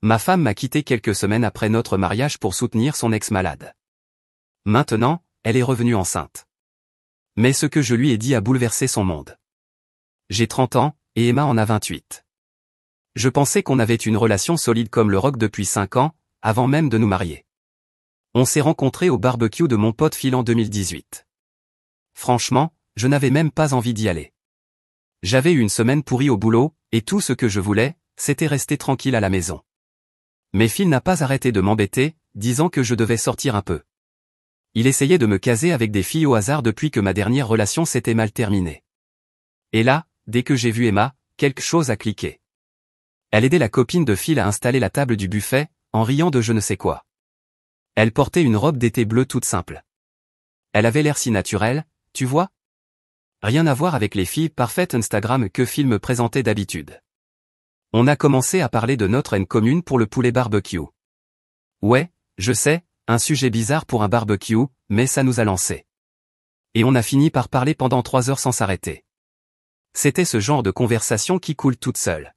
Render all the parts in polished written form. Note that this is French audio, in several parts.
Ma femme m'a quitté quelques semaines après notre mariage pour soutenir son ex malade. Maintenant, elle est revenue enceinte. Mais ce que je lui ai dit a bouleversé son monde. J'ai 30 ans, et Emma en a 28. Je pensais qu'on avait une relation solide comme le rock depuis 5 ans, avant même de nous marier. On s'est rencontrés au barbecue de mon pote Phil en 2018. Franchement, je n'avais même pas envie d'y aller. J'avais eu une semaine pourrie au boulot, et tout ce que je voulais, c'était rester tranquille à la maison. Mais Phil n'a pas arrêté de m'embêter, disant que je devais sortir un peu. Il essayait de me caser avec des filles au hasard depuis que ma dernière relation s'était mal terminée. Et là, dès que j'ai vu Emma, quelque chose a cliqué. Elle aidait la copine de Phil à installer la table du buffet, en riant de je ne sais quoi. Elle portait une robe d'été bleue toute simple. Elle avait l'air si naturelle, tu vois? Rien à voir avec les filles parfaites Instagram que Phil me présentait d'habitude. On a commencé à parler de notre haine commune pour le poulet barbecue. Ouais, je sais, un sujet bizarre pour un barbecue, mais ça nous a lancés. Et on a fini par parler pendant 3 heures sans s'arrêter. C'était ce genre de conversation qui coule toute seule.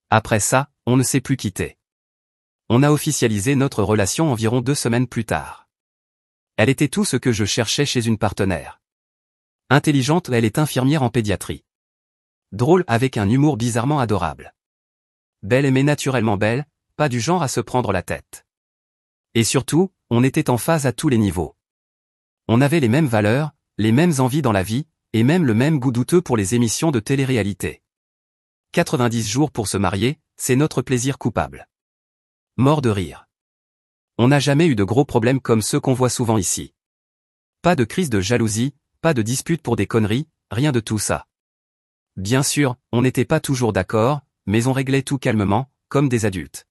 Après ça, on ne s'est plus quitté. On a officialisé notre relation environ 2 semaines plus tard. Elle était tout ce que je cherchais chez une partenaire. Intelligente, elle est infirmière en pédiatrie. Drôle avec un humour bizarrement adorable. Belle mais naturellement belle, pas du genre à se prendre la tête. Et surtout, on était en phase à tous les niveaux. On avait les mêmes valeurs, les mêmes envies dans la vie, et même le même goût douteux pour les émissions de télé-réalité. 90 jours pour se marier, c'est notre plaisir coupable. Mort de rire. On n'a jamais eu de gros problèmes comme ceux qu'on voit souvent ici. Pas de crise de jalousie, pas de dispute pour des conneries, rien de tout ça. Bien sûr, on n'était pas toujours d'accord, mais on réglait tout calmement, comme des adultes.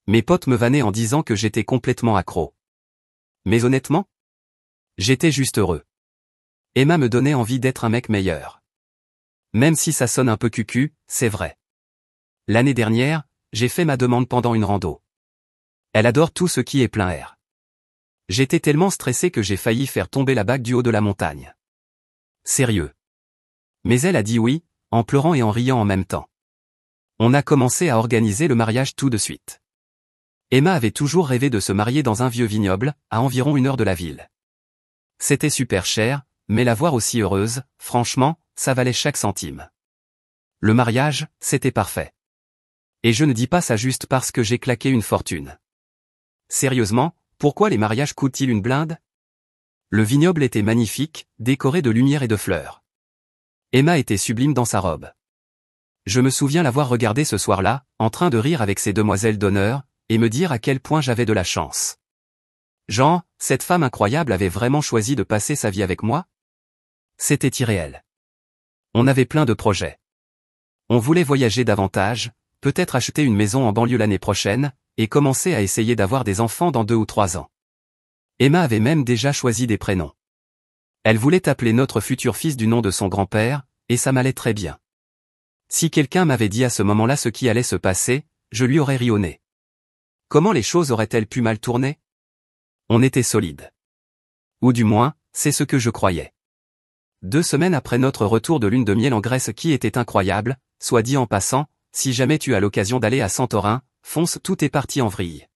Mes potes me vannaient en disant que j'étais complètement accro. Mais honnêtement, j'étais juste heureux. Emma me donnait envie d'être un mec meilleur. Même si ça sonne un peu cucu, c'est vrai. L'année dernière, j'ai fait ma demande pendant une rando. Elle adore tout ce qui est plein air. J'étais tellement stressé que j'ai failli faire tomber la bague du haut de la montagne. Sérieux. Mais elle a dit oui, en pleurant et en riant en même temps. On a commencé à organiser le mariage tout de suite. Emma avait toujours rêvé de se marier dans un vieux vignoble, à environ 1 heure de la ville. C'était super cher, mais la voir aussi heureuse, franchement, ça valait chaque centime. Le mariage, c'était parfait. Et je ne dis pas ça juste parce que j'ai claqué une fortune. Sérieusement, pourquoi les mariages coûtent-ils une blinde? Le vignoble était magnifique, décoré de lumière et de fleurs. Emma était sublime dans sa robe. Je me souviens l'avoir regardée ce soir-là, en train de rire avec ses demoiselles d'honneur, et me dire à quel point j'avais de la chance. Genre, cette femme incroyable avait vraiment choisi de passer sa vie avec moi? C'était irréel. On avait plein de projets. On voulait voyager davantage, peut-être acheter une maison en banlieue l'année prochaine, et commencer à essayer d'avoir des enfants dans 2 ou 3 ans. Emma avait même déjà choisi des prénoms. Elle voulait appeler notre futur fils du nom de son grand-père, et ça m'allait très bien. Si quelqu'un m'avait dit à ce moment-là ce qui allait se passer, je lui aurais ri au nez. Comment les choses auraient-elles pu mal tourner? On était solides. Ou du moins, c'est ce que je croyais. 2 semaines après notre retour de lune de miel en Grèce qui était incroyable, soit dit en passant, si jamais tu as l'occasion d'aller à Santorin, fonce, tout est parti en vrille.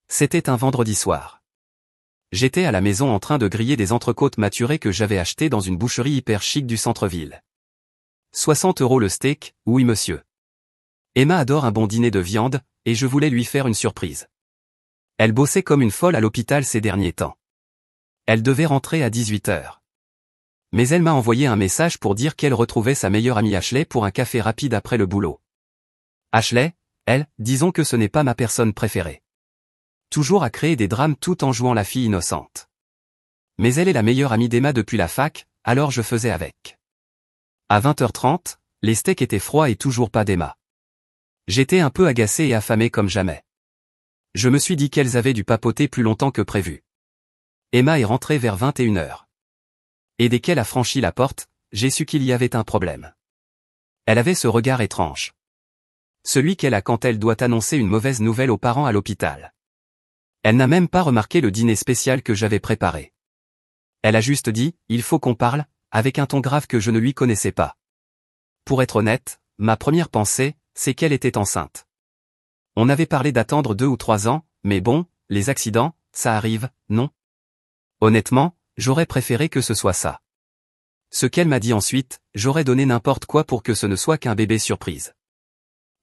C'était un vendredi soir. J'étais à la maison en train de griller des entrecôtes maturées que j'avais achetées dans une boucherie hyper chic du centre-ville. 60 € le steak, oui monsieur. Emma adore un bon dîner de viande, et je voulais lui faire une surprise. Elle bossait comme une folle à l'hôpital ces derniers temps. Elle devait rentrer à 18 h. Mais elle m'a envoyé un message pour dire qu'elle retrouvait sa meilleure amie Ashley pour un café rapide après le boulot. Ashley, elle, disons que ce n'est pas ma personne préférée. Toujours à créer des drames tout en jouant la fille innocente. Mais elle est la meilleure amie d'Emma depuis la fac, alors je faisais avec. À 20 h 30, les steaks étaient froids et toujours pas d'Emma. J'étais un peu agacé et affamé comme jamais. Je me suis dit qu'elles avaient dû papoter plus longtemps que prévu. Emma est rentrée vers 21 h. Et dès qu'elle a franchi la porte, j'ai su qu'il y avait un problème. Elle avait ce regard étrange. Celui qu'elle a quand elle doit annoncer une mauvaise nouvelle aux parents à l'hôpital. Elle n'a même pas remarqué le dîner spécial que j'avais préparé. Elle a juste dit, il faut qu'on parle, avec un ton grave que je ne lui connaissais pas. Pour être honnête, ma première pensée, c'est qu'elle était enceinte. On avait parlé d'attendre 2 ou 3 ans, mais bon, les accidents, ça arrive, non? Honnêtement, j'aurais préféré que ce soit ça. Ce qu'elle m'a dit ensuite, j'aurais donné n'importe quoi pour que ce ne soit qu'un bébé surprise.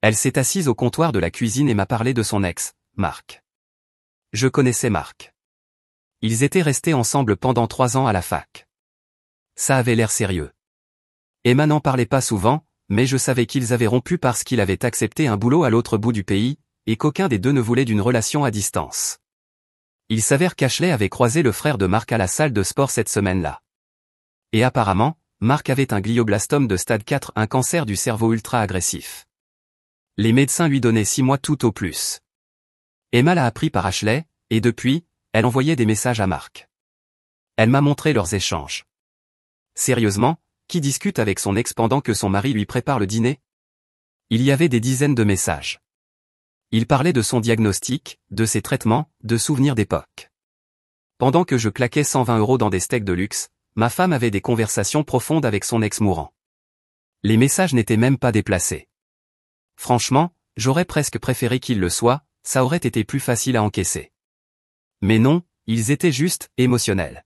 Elle s'est assise au comptoir de la cuisine et m'a parlé de son ex, Marc. Je connaissais Marc. Ils étaient restés ensemble pendant 3 ans à la fac. Ça avait l'air sérieux. Emma n'en parlait pas souvent, mais je savais qu'ils avaient rompu parce qu'il avait accepté un boulot à l'autre bout du pays, et qu'aucun des deux ne voulait d'une relation à distance. Il s'avère qu'Ashley avait croisé le frère de Marc à la salle de sport cette semaine-là. Et apparemment, Marc avait un glioblastome de stade 4, un cancer du cerveau ultra-agressif. Les médecins lui donnaient 6 mois tout au plus. Emma l'a appris par Ashley, et depuis, elle envoyait des messages à Marc. Elle m'a montré leurs échanges. Sérieusement, qui discute avec son ex pendant que son mari lui prépare le dîner? Il y avait des dizaines de messages. Il parlait de son diagnostic, de ses traitements, de souvenirs d'époque. Pendant que je claquais 120 € dans des steaks de luxe, ma femme avait des conversations profondes avec son ex mourant. Les messages n'étaient même pas déplacés. Franchement, j'aurais presque préféré qu'il le soit, ça aurait été plus facile à encaisser. Mais non, ils étaient juste émotionnels.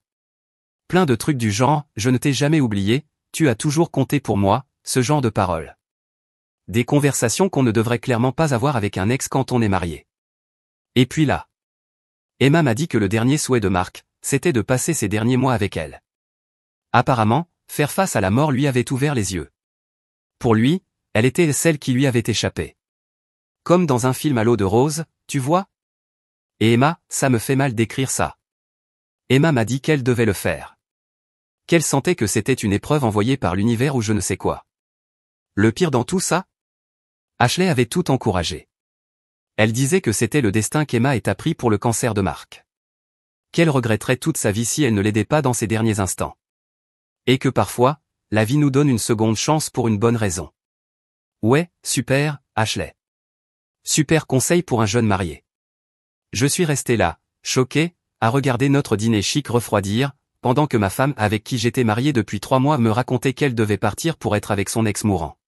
Plein de trucs du genre, je ne t'ai jamais oublié, tu as toujours compté pour moi, ce genre de paroles. Des conversations qu'on ne devrait clairement pas avoir avec un ex quand on est marié. Et puis là. Emma m'a dit que le dernier souhait de Marc, c'était de passer ses derniers mois avec elle. Apparemment, faire face à la mort lui avait ouvert les yeux. Pour lui, elle était celle qui lui avait échappé. Comme dans un film à l'eau de rose, tu vois? Et Emma, ça me fait mal d'écrire ça. Emma m'a dit qu'elle devait le faire. Qu'elle sentait que c'était une épreuve envoyée par l'univers ou je ne sais quoi. Le pire dans tout ça? Ashley avait tout encouragé. Elle disait que c'était le destin qu'Emma ait appris pour le cancer de Marc. Qu'elle regretterait toute sa vie si elle ne l'aidait pas dans ses derniers instants. Et que parfois, la vie nous donne une seconde chance pour une bonne raison. Ouais, super, Ashley. Super conseil pour un jeune marié. Je suis resté là, choqué, à regarder notre dîner chic refroidir, pendant que ma femme avec qui j'étais marié depuis 3 mois me racontait qu'elle devait partir pour être avec son ex mourant.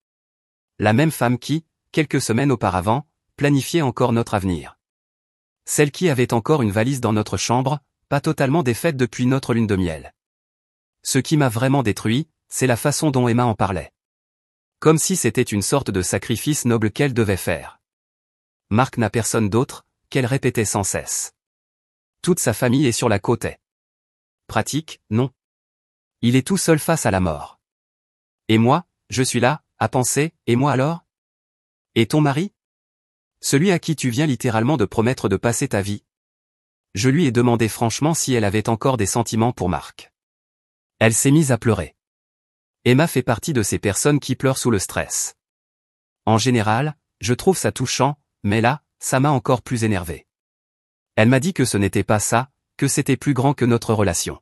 La même femme qui, quelques semaines auparavant, planifiait encore notre avenir. Celle qui avait encore une valise dans notre chambre, pas totalement défaite depuis notre lune de miel. Ce qui m'a vraiment détruit, c'est la façon dont Emma en parlait. Comme si c'était une sorte de sacrifice noble qu'elle devait faire. Marc n'a personne d'autre, qu'elle répétait sans cesse. Toute sa famille est sur la côte est. Pratique, non. Il est tout seul face à la mort. Et moi, je suis là, à penser, et moi alors? Et ton mari? Celui à qui tu viens littéralement de promettre de passer ta vie? Je lui ai demandé franchement si elle avait encore des sentiments pour Marc. Elle s'est mise à pleurer. Emma fait partie de ces personnes qui pleurent sous le stress. En général, je trouve ça touchant, mais là, ça m'a encore plus énervé. Elle m'a dit que ce n'était pas ça, que c'était plus grand que notre relation.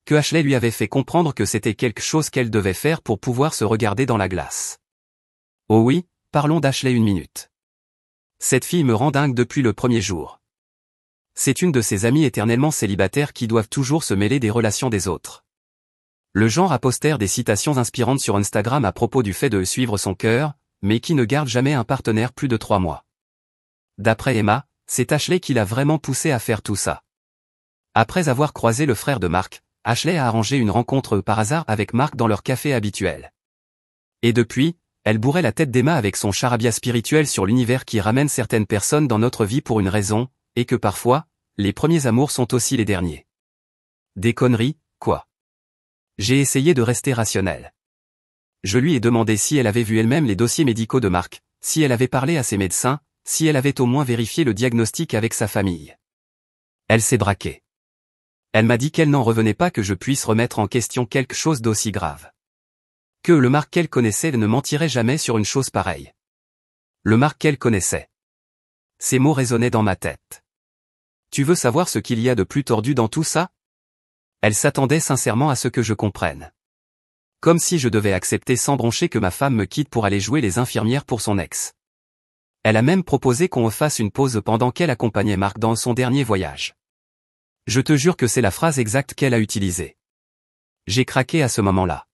Que Ashley lui avait fait comprendre que c'était quelque chose qu'elle devait faire pour pouvoir se regarder dans la glace. Oh oui, parlons d'Ashley une minute. Cette fille me rend dingue depuis le premier jour. C'est une de ces amies éternellement célibataires qui doivent toujours se mêler des relations des autres. Le genre à poster des citations inspirantes sur Instagram à propos du fait de suivre son cœur, mais qui ne garde jamais un partenaire plus de 3 mois. D'après Emma, c'est Ashley qui l'a vraiment poussé à faire tout ça. Après avoir croisé le frère de Marc, Ashley a arrangé une rencontre par hasard avec Marc dans leur café habituel. Et depuis, elle bourrait la tête d'Emma avec son charabia spirituel sur l'univers qui ramène certaines personnes dans notre vie pour une raison, et que parfois, les premiers amours sont aussi les derniers. Des conneries, quoi. J'ai essayé de rester rationnel. Je lui ai demandé si elle avait vu elle-même les dossiers médicaux de Marc, si elle avait parlé à ses médecins, si elle avait au moins vérifié le diagnostic avec sa famille. Elle s'est braquée. Elle m'a dit qu'elle n'en revenait pas que je puisse remettre en question quelque chose d'aussi grave. Que le Marc qu'elle connaissait ne mentirait jamais sur une chose pareille. Le Marc qu'elle connaissait. Ces mots résonnaient dans ma tête. Tu veux savoir ce qu'il y a de plus tordu dans tout ça? Elle s'attendait sincèrement à ce que je comprenne. Comme si je devais accepter sans broncher que ma femme me quitte pour aller jouer les infirmières pour son ex. Elle a même proposé qu'on fasse une pause pendant qu'elle accompagnait Marc dans son dernier voyage. Je te jure que c'est la phrase exacte qu'elle a utilisée. J'ai craqué à ce moment-là.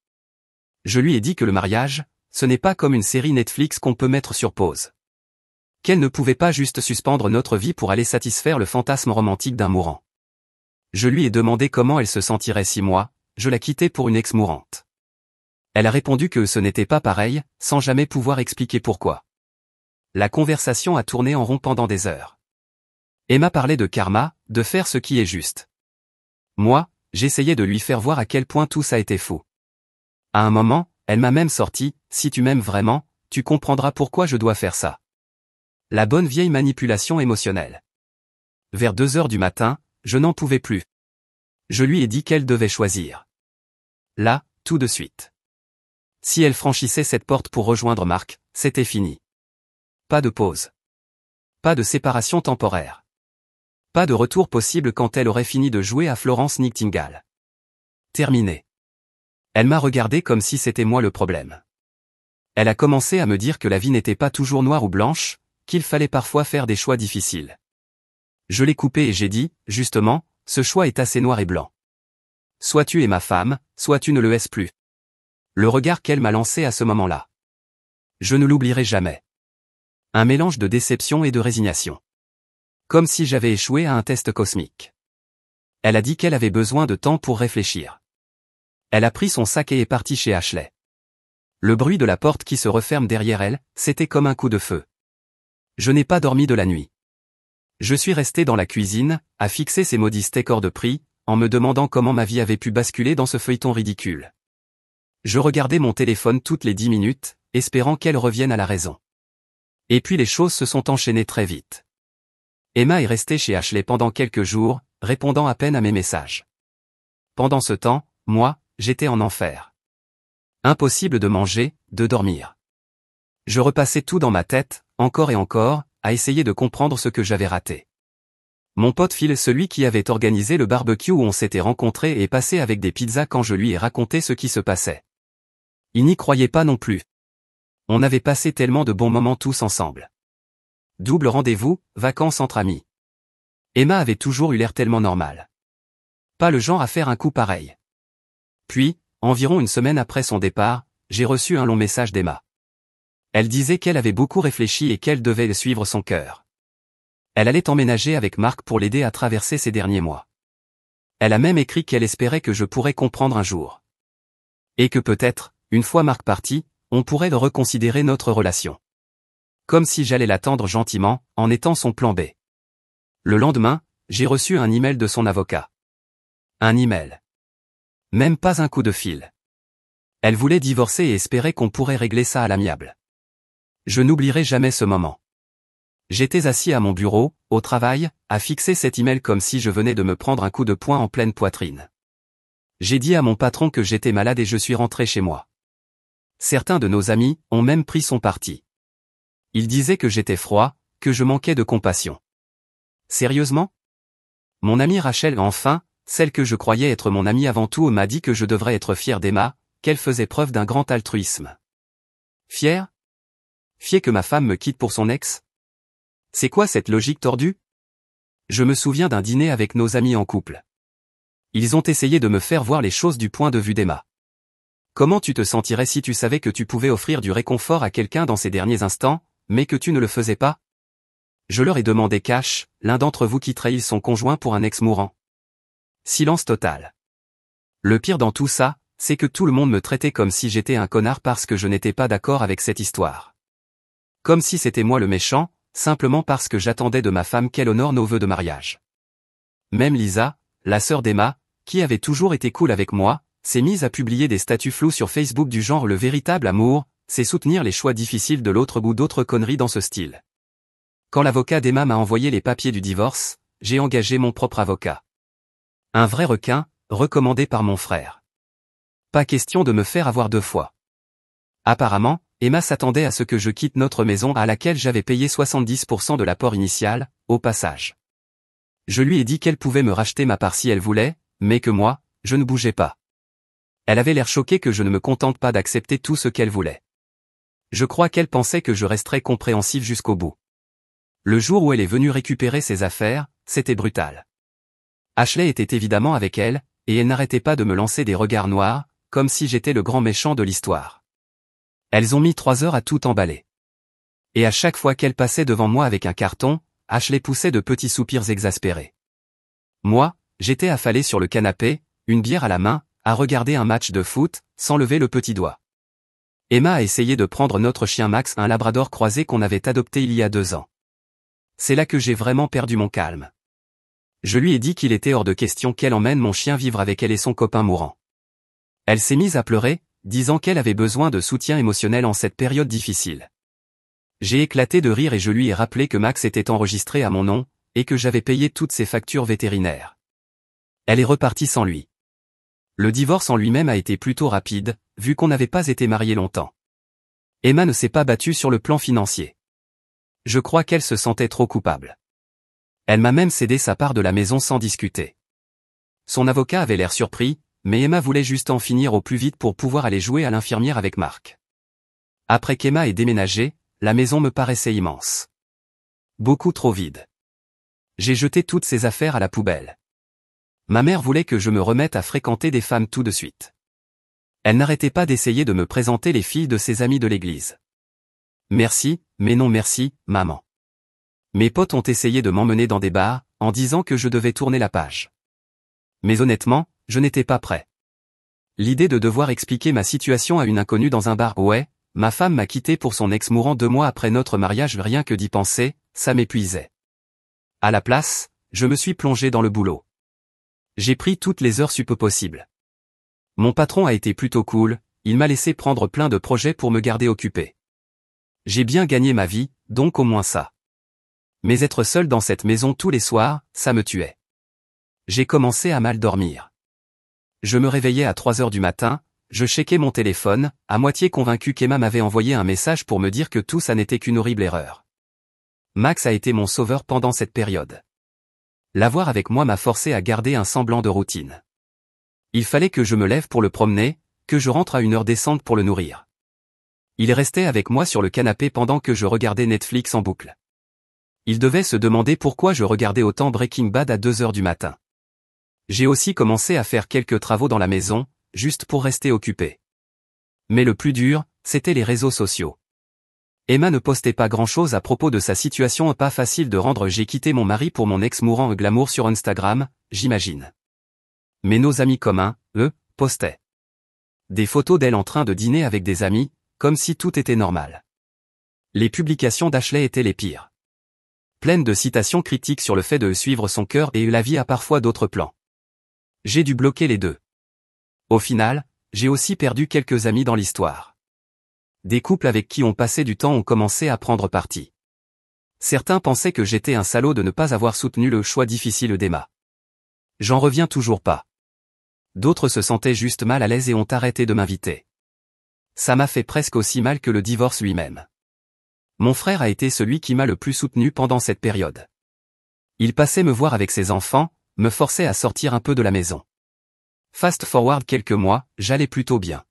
Je lui ai dit que le mariage, ce n'est pas comme une série Netflix qu'on peut mettre sur pause. qu'elle ne pouvait pas juste suspendre notre vie pour aller satisfaire le fantasme romantique d'un mourant. Je lui ai demandé comment elle se sentirait si moi, je la quittais pour une ex-mourante. Elle a répondu que ce n'était pas pareil, sans jamais pouvoir expliquer pourquoi. La conversation a tourné en rond pendant des heures. Emma parlait de karma, de faire ce qui est juste. Moi, j'essayais de lui faire voir à quel point tout ça était faux. À un moment, elle m'a même sorti, si tu m'aimes vraiment, tu comprendras pourquoi je dois faire ça. La bonne vieille manipulation émotionnelle. Vers 2 heures du matin, je n'en pouvais plus. Je lui ai dit qu'elle devait choisir. Là, tout de suite. Si elle franchissait cette porte pour rejoindre Marc, c'était fini. Pas de pause. Pas de séparation temporaire. Pas de retour possible quand elle aurait fini de jouer à Florence Nightingale. Terminé. Elle m'a regardé comme si c'était moi le problème. Elle a commencé à me dire que la vie n'était pas toujours noire ou blanche, qu'il fallait parfois faire des choix difficiles. Je l'ai coupé et j'ai dit, justement, ce choix est assez noir et blanc. Soit tu es ma femme, soit tu ne le es plus. Le regard qu'elle m'a lancé à ce moment-là. Je ne l'oublierai jamais. Un mélange de déception et de résignation. Comme si j'avais échoué à un test cosmique. Elle a dit qu'elle avait besoin de temps pour réfléchir. Elle a pris son sac et est partie chez Ashley. Le bruit de la porte qui se referme derrière elle, c'était comme un coup de feu. Je n'ai pas dormi de la nuit. Je suis resté dans la cuisine, à fixer ces maudits steaks hors de prix, en me demandant comment ma vie avait pu basculer dans ce feuilleton ridicule. Je regardais mon téléphone toutes les 10 minutes, espérant qu'elle revienne à la raison. Et puis les choses se sont enchaînées très vite. Emma est restée chez Ashley pendant quelques jours, répondant à peine à mes messages. Pendant ce temps, moi, j'étais en enfer. Impossible de manger, de dormir. Je repassais tout dans ma tête, encore et encore, à essayer de comprendre ce que j'avais raté. Mon pote Phil, celui qui avait organisé le barbecue où on s'était rencontrés et passé avec des pizzas quand je lui ai raconté ce qui se passait. Il n'y croyait pas non plus. On avait passé tellement de bons moments tous ensemble. Double rendez-vous, vacances entre amis. Emma avait toujours eu l'air tellement normal. Pas le genre à faire un coup pareil. Puis, environ une semaine après son départ, j'ai reçu un long message d'Emma. Elle disait qu'elle avait beaucoup réfléchi et qu'elle devait suivre son cœur. Elle allait emménager avec Marc pour l'aider à traverser ces derniers mois. Elle a même écrit qu'elle espérait que je pourrais comprendre un jour. Et que peut-être, une fois Marc parti, on pourrait reconsidérer notre relation. Comme si j'allais l'attendre gentiment, en étant son plan B. Le lendemain, j'ai reçu un email de son avocat. Un email. Même pas un coup de fil. Elle voulait divorcer et espérait qu'on pourrait régler ça à l'amiable. Je n'oublierai jamais ce moment. J'étais assis à mon bureau, au travail, à fixer cet email comme si je venais de me prendre un coup de poing en pleine poitrine. J'ai dit à mon patron que j'étais malade et je suis rentré chez moi. Certains de nos amis ont même pris son parti. Ils disaient que j'étais froid, que je manquais de compassion. Sérieusement? Mon amie Rachel, enfin, celle que je croyais être mon amie avant tout, m'a dit que je devrais être fier d'Emma, qu'elle faisait preuve d'un grand altruisme. Fier? Fier que ma femme me quitte pour son ex? C'est quoi cette logique tordue? Je me souviens d'un dîner avec nos amis en couple. Ils ont essayé de me faire voir les choses du point de vue d'Emma. Comment tu te sentirais si tu savais que tu pouvais offrir du réconfort à quelqu'un dans ces derniers instants, mais que tu ne le faisais pas? Je leur ai demandé cash, l'un d'entre vous quitterait-il son conjoint pour un ex mourant? Silence total. Le pire dans tout ça, c'est que tout le monde me traitait comme si j'étais un connard parce que je n'étais pas d'accord avec cette histoire. Comme si c'était moi le méchant, simplement parce que j'attendais de ma femme qu'elle honore nos vœux de mariage. Même Lisa, la sœur d'Emma, qui avait toujours été cool avec moi, s'est mise à publier des statuts flous sur Facebook du genre le véritable amour, c'est soutenir les choix difficiles de l'autre ou d'autres conneries dans ce style. Quand l'avocat d'Emma m'a envoyé les papiers du divorce, j'ai engagé mon propre avocat. Un vrai requin, recommandé par mon frère. Pas question de me faire avoir 2 fois. Apparemment, Emma s'attendait à ce que je quitte notre maison à laquelle j'avais payé 70% de l'apport initial, au passage. Je lui ai dit qu'elle pouvait me racheter ma part si elle voulait, mais que moi, je ne bougeais pas. Elle avait l'air choquée que je ne me contente pas d'accepter tout ce qu'elle voulait. Je crois qu'elle pensait que je resterais compréhensif jusqu'au bout. Le jour où elle est venue récupérer ses affaires, c'était brutal. Ashley était évidemment avec elle, et elle n'arrêtait pas de me lancer des regards noirs, comme si j'étais le grand méchant de l'histoire. Elles ont mis 3 heures à tout emballer. Et à chaque fois qu'elle passait devant moi avec un carton, Ashley poussait de petits soupirs exaspérés. Moi, j'étais affalé sur le canapé, une bière à la main, à regarder un match de foot, sans lever le petit doigt. Emma a essayé de prendre notre chien Max, un labrador croisé qu'on avait adopté il y a 2 ans. C'est là que j'ai vraiment perdu mon calme. Je lui ai dit qu'il était hors de question qu'elle emmène mon chien vivre avec elle et son copain mourant. Elle s'est mise à pleurer, disant qu'elle avait besoin de soutien émotionnel en cette période difficile. J'ai éclaté de rire et je lui ai rappelé que Max était enregistré à mon nom, et que j'avais payé toutes ses factures vétérinaires. Elle est repartie sans lui. Le divorce en lui-même a été plutôt rapide, vu qu'on n'avait pas été mariés longtemps. Emma ne s'est pas battue sur le plan financier. Je crois qu'elle se sentait trop coupable. Elle m'a même cédé sa part de la maison sans discuter. Son avocat avait l'air surpris, mais Emma voulait juste en finir au plus vite pour pouvoir aller jouer à l'infirmière avec Mark. Après qu'Emma ait déménagé, la maison me paraissait immense. Beaucoup trop vide. J'ai jeté toutes ses affaires à la poubelle. Ma mère voulait que je me remette à fréquenter des femmes tout de suite. Elle n'arrêtait pas d'essayer de me présenter les filles de ses amis de l'église. Merci, mais non merci, maman. Mes potes ont essayé de m'emmener dans des bars, en disant que je devais tourner la page. Mais honnêtement, je n'étais pas prêt. L'idée de devoir expliquer ma situation à une inconnue dans un bar, ouais, ma femme m'a quitté pour son ex mourant 2 mois après notre mariage, rien que d'y penser, ça m'épuisait. À la place, je me suis plongé dans le boulot. J'ai pris toutes les heures sup possibles. Mon patron a été plutôt cool, il m'a laissé prendre plein de projets pour me garder occupé. J'ai bien gagné ma vie, donc au moins ça. Mais être seul dans cette maison tous les soirs, ça me tuait. J'ai commencé à mal dormir. Je me réveillais à 3 heures du matin, je checkais mon téléphone, à moitié convaincu qu'Emma m'avait envoyé un message pour me dire que tout ça n'était qu'une horrible erreur. Max a été mon sauveur pendant cette période. L'avoir avec moi m'a forcé à garder un semblant de routine. Il fallait que je me lève pour le promener, que je rentre à une heure décente pour le nourrir. Il restait avec moi sur le canapé pendant que je regardais Netflix en boucle. Il devait se demander pourquoi je regardais autant Breaking Bad à 2 heures du matin. J'ai aussi commencé à faire quelques travaux dans la maison, juste pour rester occupé. Mais le plus dur, c'était les réseaux sociaux. Emma ne postait pas grand-chose à propos de sa situation, pas facile de rendre. J'ai quitté mon mari pour mon ex mourant, glamour sur Instagram, j'imagine. Mais nos amis communs, eux, postaient des photos d'elle en train de dîner avec des amis, comme si tout était normal. Les publications d'Ashley étaient les pires. Pleines de citations critiques sur le fait de suivre son cœur et la vie a parfois d'autres plans. J'ai dû bloquer les deux. Au final, j'ai aussi perdu quelques amis dans l'histoire. Des couples avec qui on passait du temps ont commencé à prendre parti. Certains pensaient que j'étais un salaud de ne pas avoir soutenu le choix difficile d'Emma. J'en reviens toujours pas. D'autres se sentaient juste mal à l'aise et ont arrêté de m'inviter. Ça m'a fait presque aussi mal que le divorce lui-même. Mon frère a été celui qui m'a le plus soutenu pendant cette période. Il passait me voir avec ses enfants, me forçait à sortir un peu de la maison. Fast forward quelques mois, j'allais plutôt bien.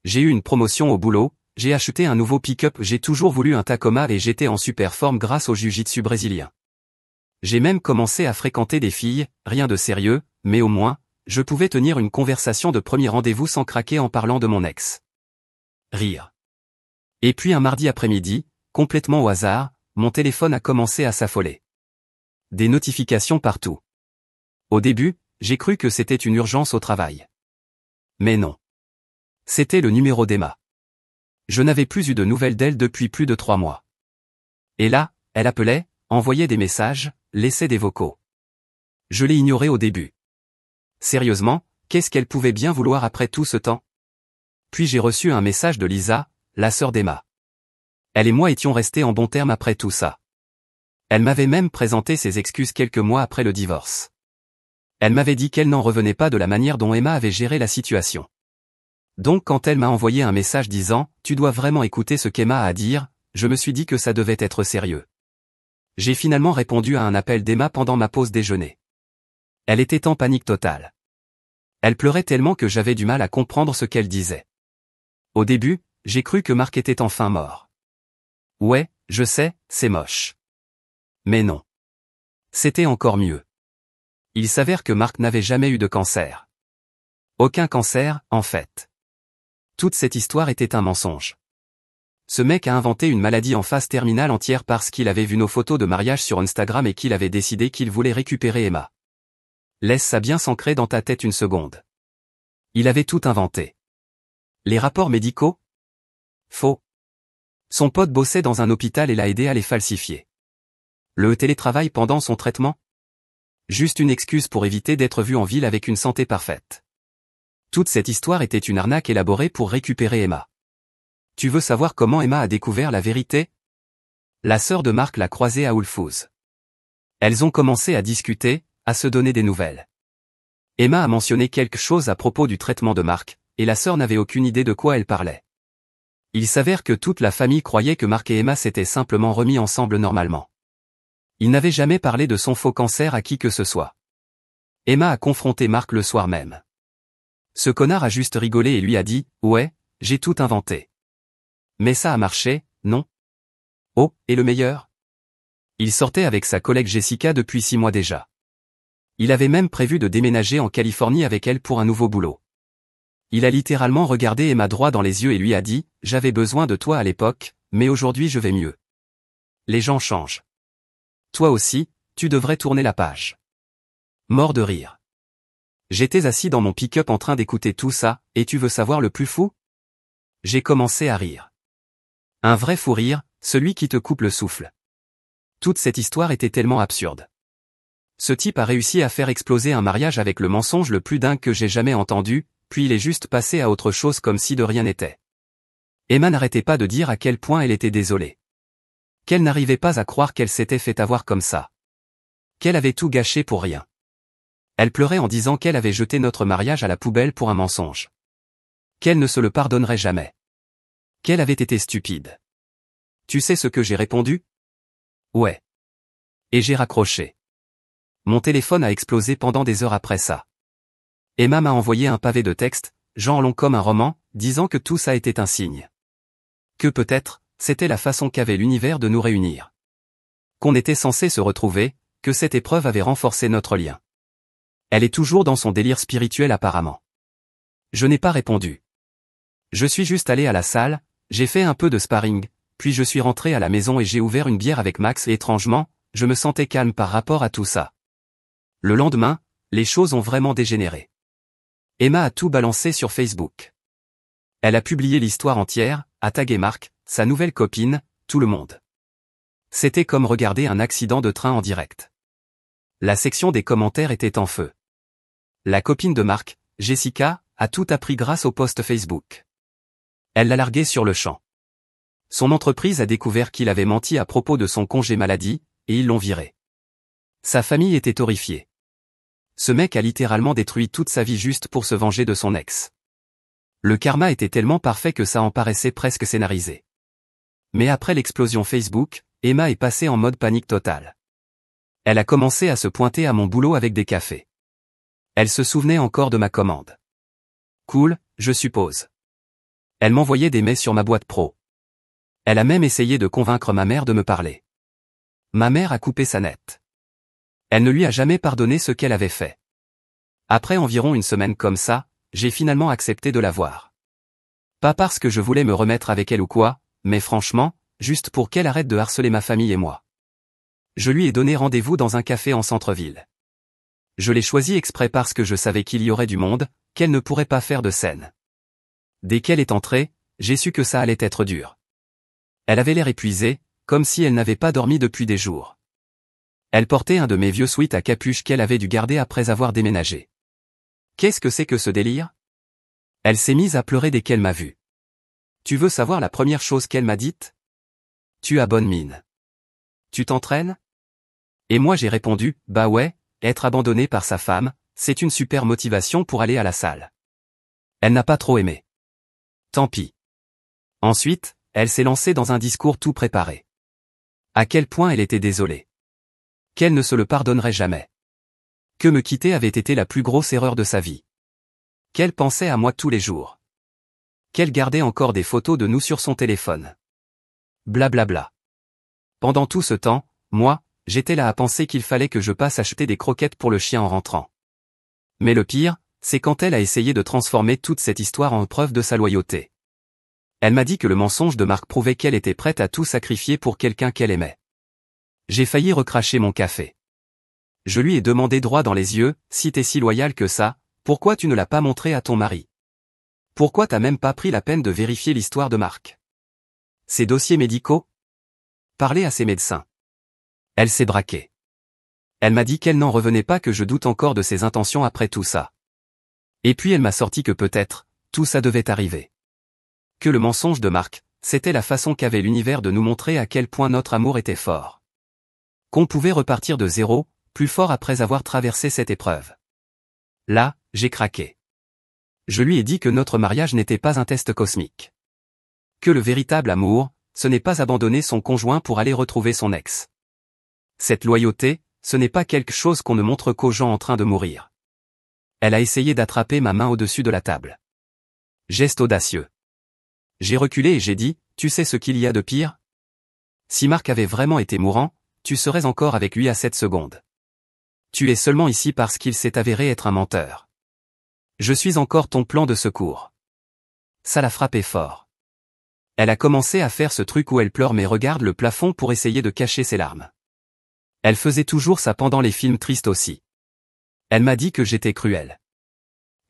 J'ai eu une promotion au boulot, j'ai acheté un nouveau pick-up, j'ai toujours voulu un Tacoma et j'étais en super forme grâce au jiu-jitsu brésilien. J'ai même commencé à fréquenter des filles, rien de sérieux, mais au moins, je pouvais tenir une conversation de premier rendez-vous sans craquer en parlant de mon ex. Rire. Et puis un mardi après-midi, complètement au hasard, mon téléphone a commencé à s'affoler. Des notifications partout. Au début, j'ai cru que c'était une urgence au travail. Mais non. C'était le numéro d'Emma. Je n'avais plus eu de nouvelles d'elle depuis plus de 3 mois. Et là, elle appelait, envoyait des messages, laissait des vocaux. Je l'ai ignorée au début. Sérieusement, qu'est-ce qu'elle pouvait bien vouloir après tout ce temps? Puis j'ai reçu un message de Lisa, la sœur d'Emma. Elle et moi étions restés en bons termes après tout ça. Elle m'avait même présenté ses excuses quelques mois après le divorce. Elle m'avait dit qu'elle n'en revenait pas de la manière dont Emma avait géré la situation. Donc quand elle m'a envoyé un message disant « Tu dois vraiment écouter ce qu'Emma a à dire », je me suis dit que ça devait être sérieux. J'ai finalement répondu à un appel d'Emma pendant ma pause déjeuner. Elle était en panique totale. Elle pleurait tellement que j'avais du mal à comprendre ce qu'elle disait. Au début, j'ai cru que Mark était enfin mort. Ouais, je sais, c'est moche. Mais non. C'était encore mieux. Il s'avère que Mark n'avait jamais eu de cancer. Aucun cancer, en fait. Toute cette histoire était un mensonge. Ce mec a inventé une maladie en phase terminale entière parce qu'il avait vu nos photos de mariage sur Instagram et qu'il avait décidé qu'il voulait récupérer Emma. Laisse ça bien s'ancrer dans ta tête une seconde. Il avait tout inventé. Les rapports médicaux? Faux. Son pote bossait dans un hôpital et l'a aidé à les falsifier. Le télétravail pendant son traitement? Juste une excuse pour éviter d'être vu en ville avec une santé parfaite. Toute cette histoire était une arnaque élaborée pour récupérer Emma. Tu veux savoir comment Emma a découvert la vérité? La sœur de Marc l'a croisée à Whole Foods. Elles ont commencé à discuter, à se donner des nouvelles. Emma a mentionné quelque chose à propos du traitement de Marc, et la sœur n'avait aucune idée de quoi elle parlait. Il s'avère que toute la famille croyait que Marc et Emma s'étaient simplement remis ensemble normalement. Ils n'avaient jamais parlé de son faux cancer à qui que ce soit. Emma a confronté Marc le soir même. Ce connard a juste rigolé et lui a dit « Ouais, j'ai tout inventé. » Mais ça a marché, non? Oh, et le meilleur? Il sortait avec sa collègue Jessica depuis 6 mois déjà. Il avait même prévu de déménager en Californie avec elle pour un nouveau boulot. Il a littéralement regardé Emma droit dans les yeux et lui a dit « J'avais besoin de toi à l'époque, mais aujourd'hui je vais mieux. » Les gens changent. Toi aussi, tu devrais tourner la page. Mort de rire. J'étais assis dans mon pick-up en train d'écouter tout ça, et tu veux savoir le plus fou? J'ai commencé à rire. Un vrai fou rire, celui qui te coupe le souffle. Toute cette histoire était tellement absurde. Ce type a réussi à faire exploser un mariage avec le mensonge le plus dingue que j'ai jamais entendu, puis il est juste passé à autre chose comme si de rien n'était. Emma n'arrêtait pas de dire à quel point elle était désolée. Qu'elle n'arrivait pas à croire qu'elle s'était fait avoir comme ça. Qu'elle avait tout gâché pour rien. Elle pleurait en disant qu'elle avait jeté notre mariage à la poubelle pour un mensonge. Qu'elle ne se le pardonnerait jamais. Qu'elle avait été stupide. Tu sais ce que j'ai répondu? Ouais. Et j'ai raccroché. Mon téléphone a explosé pendant des heures après ça. Emma m'a envoyé un pavé de texte, genre long comme un roman, disant que tout ça était un signe. Que peut-être, c'était la façon qu'avait l'univers de nous réunir. Qu'on était censé se retrouver, que cette épreuve avait renforcé notre lien. Elle est toujours dans son délire spirituel apparemment. Je n'ai pas répondu. Je suis juste allé à la salle, j'ai fait un peu de sparring, puis je suis rentré à la maison et j'ai ouvert une bière avec Max et étrangement, je me sentais calme par rapport à tout ça. Le lendemain, les choses ont vraiment dégénéré. Emma a tout balancé sur Facebook. Elle a publié l'histoire entière, a tagué Marc, sa nouvelle copine, tout le monde. C'était comme regarder un accident de train en direct. La section des commentaires était en feu. La copine de Marc, Jessica, a tout appris grâce au post Facebook. Elle l'a largué sur le champ. Son entreprise a découvert qu'il avait menti à propos de son congé maladie, et ils l'ont viré. Sa famille était horrifiée. Ce mec a littéralement détruit toute sa vie juste pour se venger de son ex. Le karma était tellement parfait que ça en paraissait presque scénarisé. Mais après l'explosion Facebook, Emma est passée en mode panique totale. Elle a commencé à se pointer à mon boulot avec des cafés. Elle se souvenait encore de ma commande. Cool, je suppose. Elle m'envoyait des mails sur ma boîte pro. Elle a même essayé de convaincre ma mère de me parler. Ma mère a coupé sa net. Elle ne lui a jamais pardonné ce qu'elle avait fait. Après environ une semaine comme ça, j'ai finalement accepté de la voir. Pas parce que je voulais me remettre avec elle ou quoi, mais franchement, juste pour qu'elle arrête de harceler ma famille et moi. Je lui ai donné rendez-vous dans un café en centre-ville. Je l'ai choisi exprès parce que je savais qu'il y aurait du monde, qu'elle ne pourrait pas faire de scène. Dès qu'elle est entrée, j'ai su que ça allait être dur. Elle avait l'air épuisée, comme si elle n'avait pas dormi depuis des jours. Elle portait un de mes vieux sweats à capuche qu'elle avait dû garder après avoir déménagé. Qu'est-ce que c'est que ce délire? Elle s'est mise à pleurer dès qu'elle m'a vu. Tu veux savoir la première chose qu'elle m'a dite? Tu as bonne mine. Tu t'entraînes? Et moi j'ai répondu, bah ouais, être abandonné par sa femme, c'est une super motivation pour aller à la salle. Elle n'a pas trop aimé. Tant pis. Ensuite, elle s'est lancée dans un discours tout préparé. À quel point elle était désolée. Qu'elle ne se le pardonnerait jamais. Que me quitter avait été la plus grosse erreur de sa vie. Qu'elle pensait à moi tous les jours. Qu'elle gardait encore des photos de nous sur son téléphone. Blablabla. Pendant tout ce temps, moi, j'étais là à penser qu'il fallait que je passe acheter des croquettes pour le chien en rentrant. Mais le pire, c'est quand elle a essayé de transformer toute cette histoire en preuve de sa loyauté. Elle m'a dit que le mensonge de Marc prouvait qu'elle était prête à tout sacrifier pour quelqu'un qu'elle aimait. J'ai failli recracher mon café. Je lui ai demandé droit dans les yeux, si t'es si loyal que ça, pourquoi tu ne l'as pas montré à ton mari? Pourquoi t'as même pas pris la peine de vérifier l'histoire de Marc? Ses dossiers médicaux? Parler à ses médecins. Elle s'est braquée. Elle m'a dit qu'elle n'en revenait pas, que je doute encore de ses intentions après tout ça. Et puis elle m'a sorti que peut-être, tout ça devait arriver. Que le mensonge de Marc, c'était la façon qu'avait l'univers de nous montrer à quel point notre amour était fort. Qu'on pouvait repartir de zéro, plus fort après avoir traversé cette épreuve. Là, j'ai craqué. Je lui ai dit que notre mariage n'était pas un test cosmique. Que le véritable amour, ce n'est pas abandonner son conjoint pour aller retrouver son ex. Cette loyauté, ce n'est pas quelque chose qu'on ne montre qu'aux gens en train de mourir. Elle a essayé d'attraper ma main au-dessus de la table. Geste audacieux. J'ai reculé et j'ai dit, tu sais ce qu'il y a de pire? Si Marc avait vraiment été mourant, tu serais encore avec lui à cette seconde. Tu es seulement ici parce qu'il s'est avéré être un menteur. Je suis encore ton plan de secours. Ça l'a frappé fort. Elle a commencé à faire ce truc où elle pleure mais regarde le plafond pour essayer de cacher ses larmes. Elle faisait toujours ça pendant les films tristes aussi. Elle m'a dit que j'étais cruel.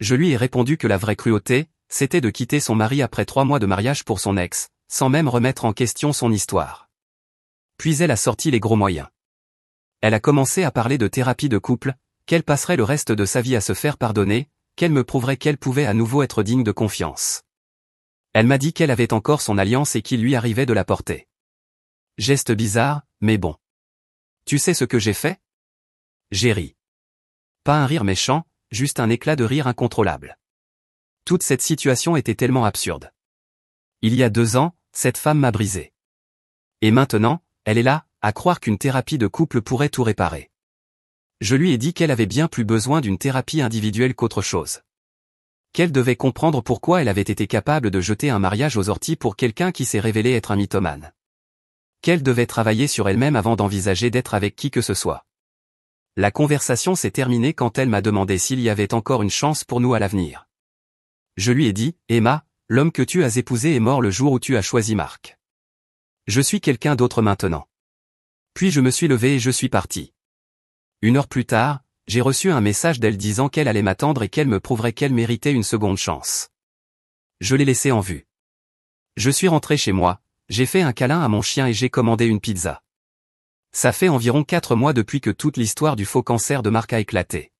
Je lui ai répondu que la vraie cruauté, c'était de quitter son mari après 3 mois de mariage pour son ex, sans même remettre en question son histoire. Puis elle a sorti les gros moyens. Elle a commencé à parler de thérapie de couple, qu'elle passerait le reste de sa vie à se faire pardonner, qu'elle me prouverait qu'elle pouvait à nouveau être digne de confiance. Elle m'a dit qu'elle avait encore son alliance et qu'il lui arrivait de la porter. Geste bizarre, mais bon. Tu sais ce que j'ai fait? J'ai ri. Pas un rire méchant, juste un éclat de rire incontrôlable. Toute cette situation était tellement absurde. Il y a 2 ans, cette femme m'a brisé. Et maintenant, elle est là, à croire qu'une thérapie de couple pourrait tout réparer. Je lui ai dit qu'elle avait bien plus besoin d'une thérapie individuelle qu'autre chose. Qu'elle devait comprendre pourquoi elle avait été capable de jeter un mariage aux orties pour quelqu'un qui s'est révélé être un mythomane. Qu'elle devait travailler sur elle-même avant d'envisager d'être avec qui que ce soit. La conversation s'est terminée quand elle m'a demandé s'il y avait encore une chance pour nous à l'avenir. Je lui ai dit, Emma, l'homme que tu as épousé est mort le jour où tu as choisi Marc. Je suis quelqu'un d'autre maintenant. Puis je me suis levé et je suis parti. 1 heure plus tard, j'ai reçu un message d'elle disant qu'elle allait m'attendre et qu'elle me prouverait qu'elle méritait une seconde chance. Je l'ai laissée en vue. Je suis rentré chez moi, j'ai fait un câlin à mon chien et j'ai commandé une pizza. Ça fait environ 4 mois depuis que toute l'histoire du faux cancer de Marc a éclaté.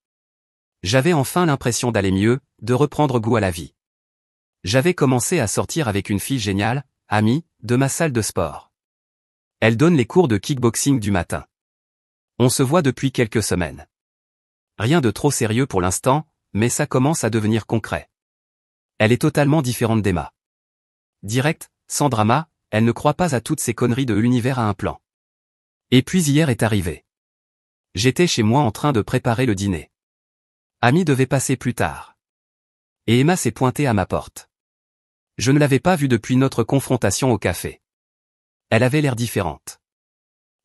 J'avais enfin l'impression d'aller mieux, de reprendre goût à la vie. J'avais commencé à sortir avec une fille géniale, amie, de ma salle de sport. Elle donne les cours de kickboxing du matin. On se voit depuis quelques semaines. Rien de trop sérieux pour l'instant, mais ça commence à devenir concret. Elle est totalement différente d'Emma. Directe, sans drama, elle ne croit pas à toutes ces conneries de l'univers à un plan. Et puis hier est arrivé. J'étais chez moi en train de préparer le dîner. Ami devait passer plus tard. Et Emma s'est pointée à ma porte. Je ne l'avais pas vue depuis notre confrontation au café. Elle avait l'air différente.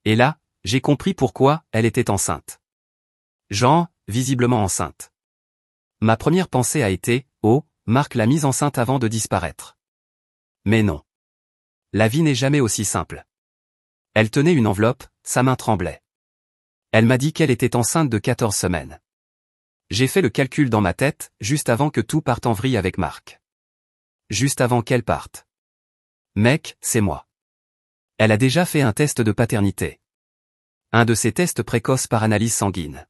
Et là, j'ai compris pourquoi elle était enceinte. Genre, visiblement enceinte. Ma première pensée a été, oh, Marc l'a mise enceinte avant de disparaître. Mais non. La vie n'est jamais aussi simple. Elle tenait une enveloppe, sa main tremblait. Elle m'a dit qu'elle était enceinte de 14 semaines. J'ai fait le calcul dans ma tête, juste avant que tout parte en vrille avec Marc. Juste avant qu'elle parte. Mec, c'est moi. Elle a déjà fait un test de paternité. Un de ces tests précoces par analyse sanguine.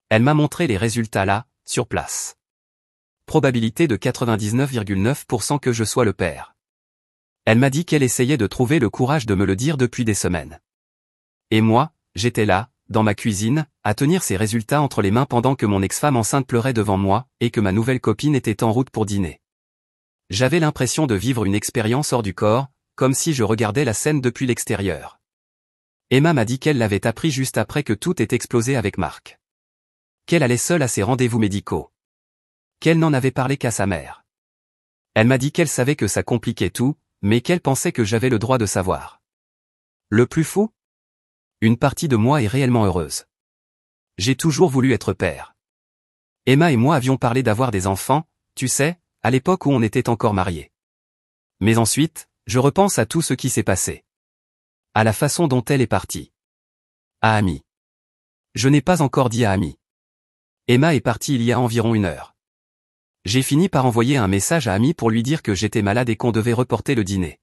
Elle m'a montré les résultats là, sur place. Probabilité de 99,9% que je sois le père. Elle m'a dit qu'elle essayait de trouver le courage de me le dire depuis des semaines. Et moi, j'étais là, dans ma cuisine, à tenir ces résultats entre les mains pendant que mon ex-femme enceinte pleurait devant moi, et que ma nouvelle copine était en route pour dîner. J'avais l'impression de vivre une expérience hors du corps, comme si je regardais la scène depuis l'extérieur. Emma m'a dit qu'elle l'avait appris juste après que tout ait explosé avec Marc. Qu'elle allait seule à ses rendez-vous médicaux. Qu'elle n'en avait parlé qu'à sa mère. Elle m'a dit qu'elle savait que ça compliquait tout, mais qu'elle pensait que j'avais le droit de savoir. Le plus fou? Une partie de moi est réellement heureuse. J'ai toujours voulu être père. Emma et moi avions parlé d'avoir des enfants, tu sais, à l'époque où on était encore mariés. Mais ensuite, je repense à tout ce qui s'est passé. À la façon dont elle est partie. À Amy. Je n'ai pas encore dit à Amy. Emma est partie il y a environ 1 heure. J'ai fini par envoyer un message à Amy pour lui dire que j'étais malade et qu'on devait reporter le dîner.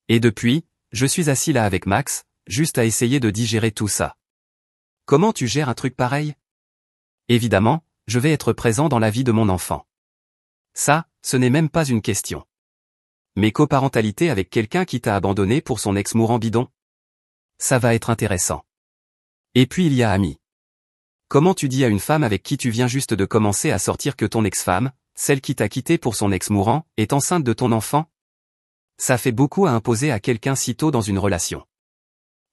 Et depuis, je suis assis là avec Max, juste à essayer de digérer tout ça. Comment tu gères un truc pareil? Évidemment, je vais être présent dans la vie de mon enfant. Ça, ce n'est même pas une question. Mais coparentalité avec quelqu'un qui t'a abandonné pour son ex mourant bidon? Ça va être intéressant. Et puis il y a Amy. Comment tu dis à une femme avec qui tu viens juste de commencer à sortir que ton ex-femme, celle qui t'a quitté pour son ex mourant, est enceinte de ton enfant? Ça fait beaucoup à imposer à quelqu'un si tôt dans une relation.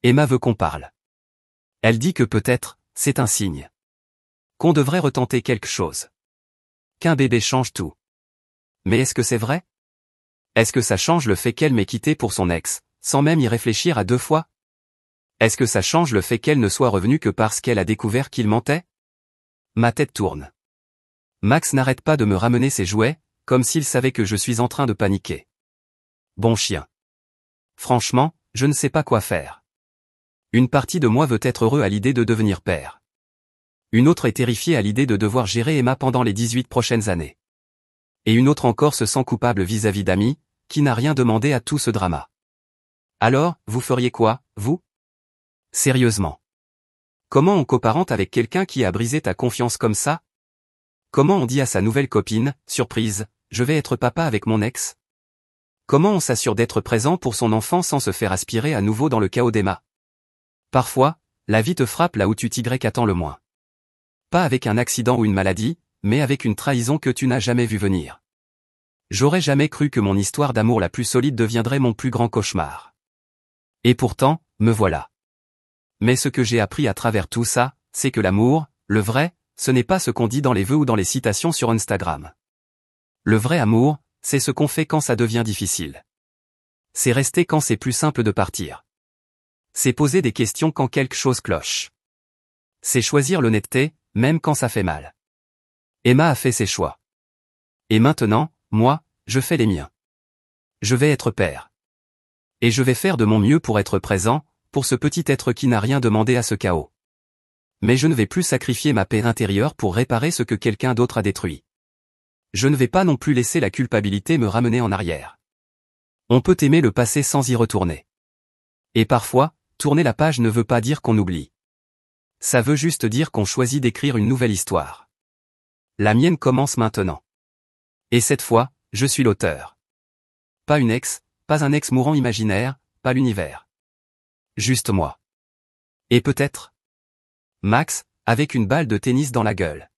Emma veut qu'on parle. Elle dit que peut-être, c'est un signe. Qu'on devrait retenter quelque chose. Qu'un bébé change tout. Mais est-ce que c'est vrai? Est-ce que ça change le fait qu'elle m'ait quitté pour son ex, sans même y réfléchir à 2 fois? Est-ce que ça change le fait qu'elle ne soit revenue que parce qu'elle a découvert qu'il mentait? Ma tête tourne. Max n'arrête pas de me ramener ses jouets, comme s'il savait que je suis en train de paniquer. Bon chien. Franchement, je ne sais pas quoi faire. Une partie de moi veut être heureux à l'idée de devenir père. Une autre est terrifiée à l'idée de devoir gérer Emma pendant les 18 prochaines années. Et une autre encore se sent coupable vis-à-vis d'Amy, qui n'a rien demandé à tout ce drama. Alors, vous feriez quoi, vous? Sérieusement. Comment on coparente avec quelqu'un qui a brisé ta confiance comme ça? Comment on dit à sa nouvelle copine, surprise, je vais être papa avec mon ex? Comment on s'assure d'être présent pour son enfant sans se faire aspirer à nouveau dans le chaos d'Emma? Parfois, la vie te frappe là où tu t'y attends le moins. Pas avec un accident ou une maladie, mais avec une trahison que tu n'as jamais vue venir. J'aurais jamais cru que mon histoire d'amour la plus solide deviendrait mon plus grand cauchemar. Et pourtant, me voilà. Mais ce que j'ai appris à travers tout ça, c'est que l'amour, le vrai, ce n'est pas ce qu'on dit dans les vœux ou dans les citations sur Instagram. Le vrai amour, c'est ce qu'on fait quand ça devient difficile. C'est rester quand c'est plus simple de partir. C'est poser des questions quand quelque chose cloche. C'est choisir l'honnêteté, même quand ça fait mal. Emma a fait ses choix. Et maintenant, moi, je fais les miens. Je vais être père. Et je vais faire de mon mieux pour être présent, pour ce petit être qui n'a rien demandé à ce chaos. Mais je ne vais plus sacrifier ma paix intérieure pour réparer ce que quelqu'un d'autre a détruit. Je ne vais pas non plus laisser la culpabilité me ramener en arrière. On peut aimer le passé sans y retourner. Et parfois, tourner la page ne veut pas dire qu'on oublie. Ça veut juste dire qu'on choisit d'écrire une nouvelle histoire. La mienne commence maintenant. Et cette fois, je suis l'auteur. Pas une ex, pas un ex mourant imaginaire, pas l'univers. Juste moi. Et peut-être Max, avec une balle de tennis dans la gueule.